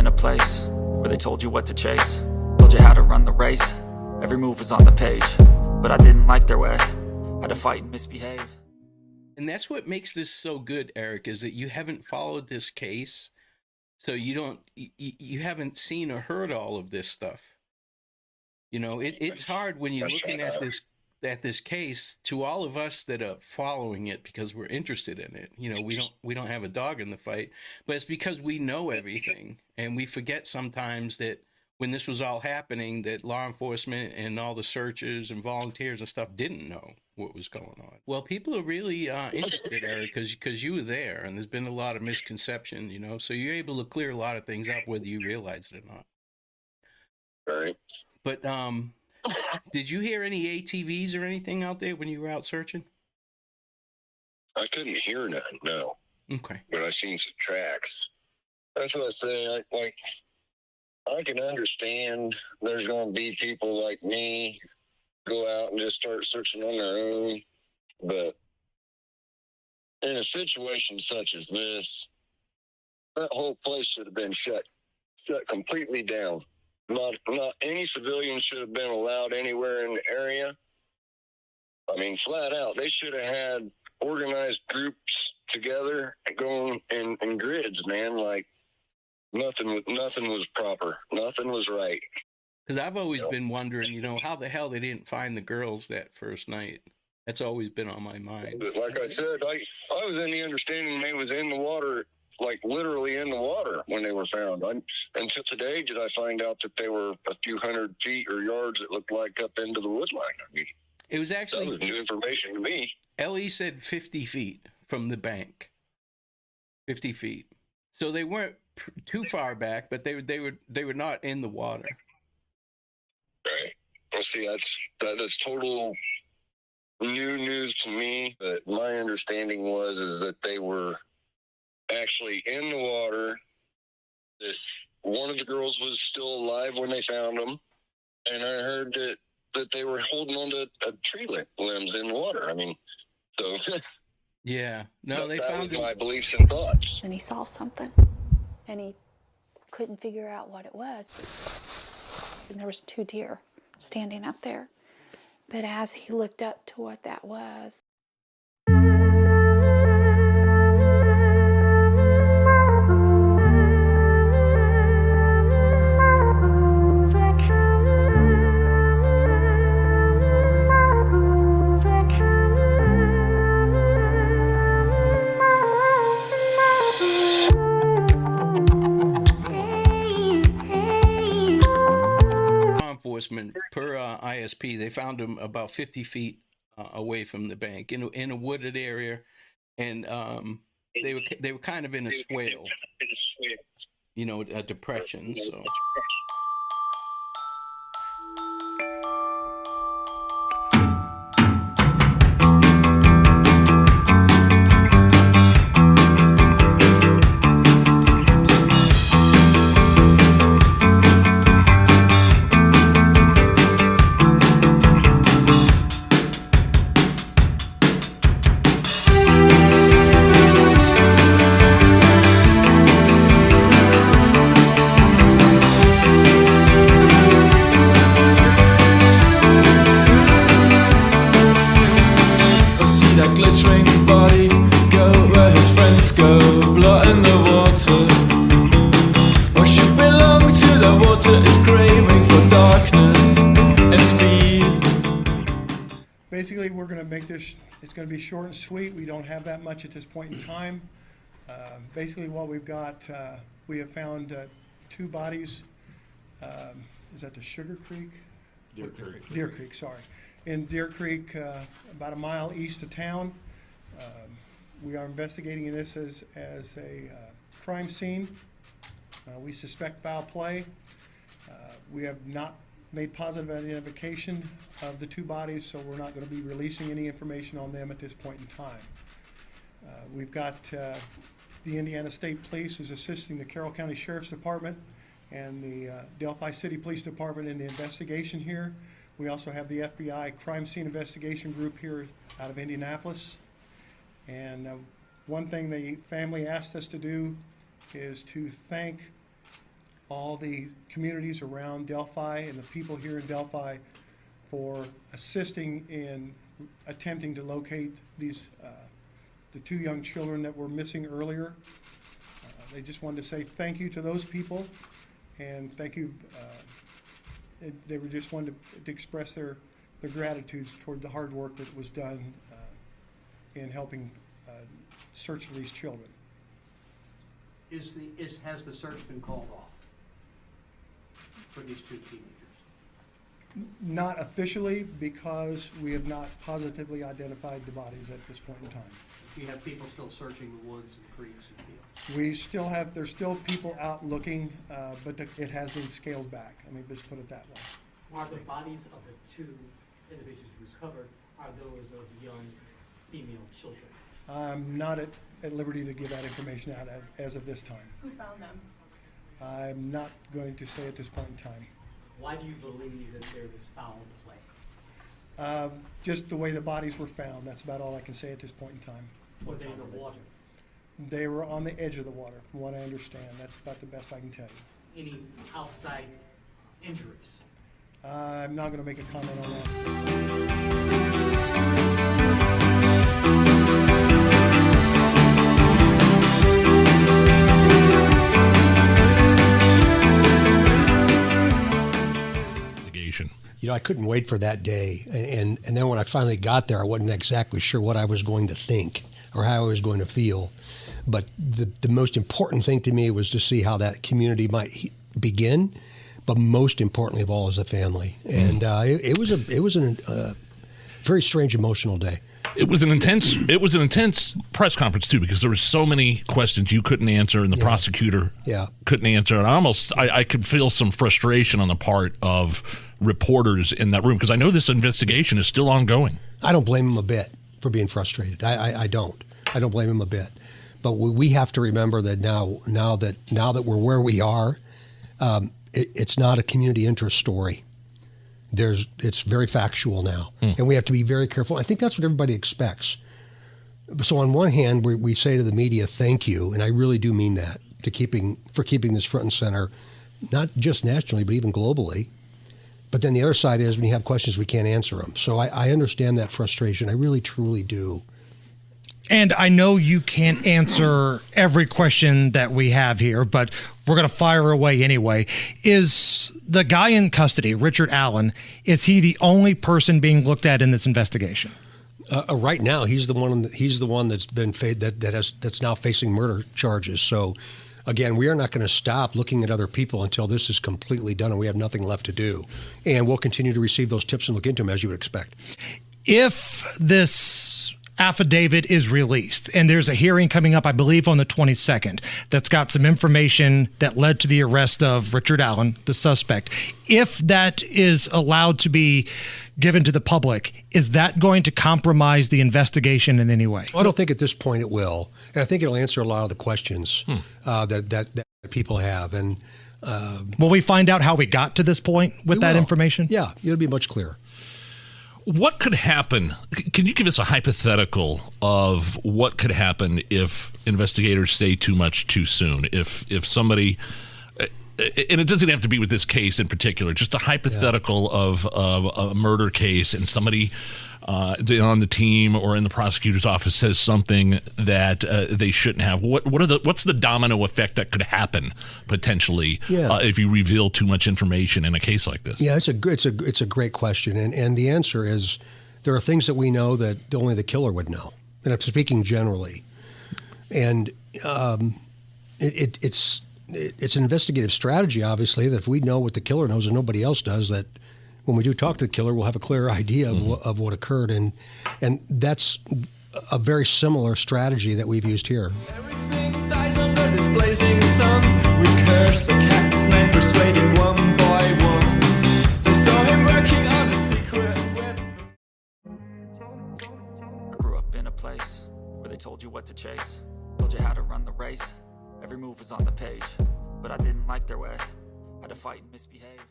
in a place where they told you what to chase, told you how to run the race. Every move was on the page, but I didn't like their way. Had to fight and misbehave. And that's what makes this so good, Eric, is that you haven't followed this case, so you haven't seen or heard all of this stuff. You know, it's hard when you're looking at this case, to all of us that are following it because we're interested in it. You know, we don't have a dog in the fight, but it's because we know everything, and we forget sometimes that when this was all happening, that law enforcement and all the searchers and volunteers and stuff didn't know what was going on. Well, people are really interested, Eric, because you were there, and there's been a lot of misconception, you know, so you're able to clear a lot of things up whether you realize it or not. Right. But did you hear any ATVs or anything out there when you were out searching? I couldn't hear none, no. Okay. But I seen some tracks. That's what I say. I can understand there's going to be people like me go out and just start searching on their own. But in a situation such as this, that whole place should have been shut completely down. Not any civilians should have been allowed anywhere in the area. I mean, flat out, they should have had organized groups together going in grids, man. Like nothing was proper. Nothing was right. Because I've always been wondering, you know, how the hell they didn't find the girls that first night. That's always been on my mind. But like I said, I was in the understanding they was in the water, like literally in the water when they were found. Until today did I find out that they were a few hundred feet or yards that looked like up into the wood line. I mean, it was actually, that was new information to me. Ellie said 50 feet from the bank. 50 feet. So they weren't too far back, but they were not in the water. Right. Well, see, that's total new news to me. But my understanding is that they were actually in the water. That one of the girls was still alive when they found them, and I heard that they were holding on to tree limbs in the water. I mean, so yeah, no, they that found was my beliefs and thoughts. And he saw something, and he couldn't figure out what it was. And there was 2 deer standing up there. But as he looked up to what that was, per ISP, they found him about 50 feet away from the bank in a wooded area, and they were kind of in a swale, you know, a depression. So. Basically, we're going to make this, it's going to be short and sweet. We don't have that much at this point in time. Basically, what we've got, we have found 2 bodies. Is that the Sugar Creek? Deer Creek, sorry. In Deer Creek, about a mile east of town. We are investigating this as a crime scene. We suspect foul play. We have not made positive identification of the 2 bodies, so we're not going to be releasing any information on them at this point in time. We've got the Indiana State Police is assisting the Carroll County Sheriff's Department and the Delphi City Police Department in the investigation here. We also have the FBI Crime Scene Investigation Group here out of Indianapolis. And one thing the family asked us to do is to thank all the communities around Delphi and the people here in Delphi for assisting in attempting to locate these the 2 young children that were missing earlier. They just wanted to say thank you to those people, and thank you. They were just wanted to express their gratitude toward the hard work that was done in helping search for these children. Has the search been called off for these 2 teenagers? Not officially, because we have not positively identified the bodies at this point in time. Do you have people still searching the woods and creeks and fields? We still have, there's still people out looking, but it has been scaled back. Let me just put it that way. Are the bodies of the 2 individuals recovered, are those of young female children? I'm not at liberty to give that information out as of this time. Who found them? I'm not going to say at this point in time. Why do you believe that there was foul play? Just the way the bodies were found, that's about all I can say at this point in time. Were they in the water? They were on the edge of the water, from what I understand. That's about the best I can tell you. Any outside injuries? I'm not going to make a comment on that. You know, I couldn't wait for that day. And then when I finally got there, I wasn't exactly sure what I was going to think or how I was going to feel. But the most important thing to me was to see how that community might begin, but most importantly of all is a family. And it was a very strange emotional day. It was an intense press conference too, because there were so many questions you couldn't answer and the prosecutor couldn't answer. And I could feel some frustration on the part of reporters in that room, because I know this investigation is still ongoing. I don't blame him a bit for being frustrated. I don't blame him a bit. But we have to remember that now that we're where we are, it's not a community interest story. It's very factual now, and we have to be very careful. I think that's what everybody expects. So on one hand, we say to the media, thank you, and I really do mean that, for keeping this front and center, not just nationally, but even globally. But then the other side is when you have questions, we can't answer them. So I understand that frustration. I really, truly do. And I know you can't answer every question that we have here, but we're going to fire away anyway. Is the guy in custody, Richard Allen, is he the only person being looked at in this investigation? Right now, he's the one that's been that's now facing murder charges. So, again, we are not going to stop looking at other people until this is completely done and we have nothing left to do. And we'll continue to receive those tips and look into them as you would expect. If this affidavit is released and there's a hearing coming up, I believe on the 22nd, that's got some information that led to the arrest of Richard Allen, the suspect. If that is allowed to be given to the public, is that going to compromise the investigation in any way? Well, I don't think at this point it will. And I think it'll answer a lot of the questions that people have. And will we find out how we got to this point with that information? Yeah, it'll be much clearer. What could happen? Can you give us a hypothetical of what could happen if investigators say too much too soon? If somebody, and it doesn't have to be with this case in particular, just a hypothetical of a murder case, and somebody on the team or in the prosecutor's office says something that they shouldn't have. What's the domino effect that could happen potentially if you reveal too much information in a case like this? Yeah, it's a great question, and the answer is there are things that we know that only the killer would know. And I'm speaking generally, and it's an investigative strategy, obviously, that if we know what the killer knows and nobody else does, that when we do talk to the killer, we'll have a clearer idea of what occurred. And that's a very similar strategy that we've used here. Everything dies under this blazing sun. We curse the cat's name, persuading one by one. They saw him working on a secret weapon. I grew up in a place where they told you what to chase, told you how to run the race. Every move was on the page, but I didn't like their way. Had to fight and misbehave.